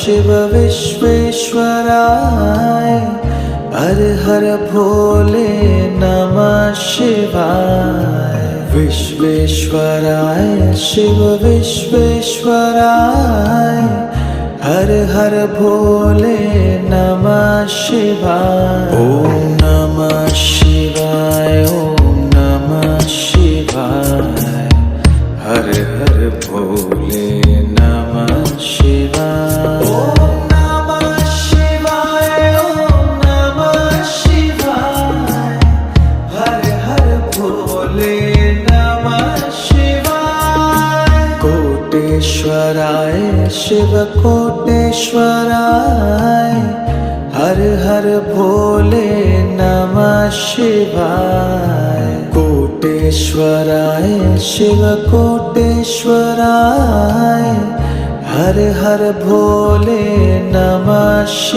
शिव विश्वेश्वराय हर हर भोले नमः शिवाय। विश्वेश्वराय शिव विश्वेश्वराय हर हर भोले नमः शिवाय। ओम नमः शिवाय ओम नमः शिवाय हर हर भोले नमः शिवाय। ओम नमः शिवाय ओम नमः शिवाय हर हर भोले नमः शिवाय। कोटेश्वराय शिव कोटेश्वराय हर हर भोले नमः शिवाय। कोटेश्वराय शिव कोटेश्वराय हर हर भोले नमः शिवाय।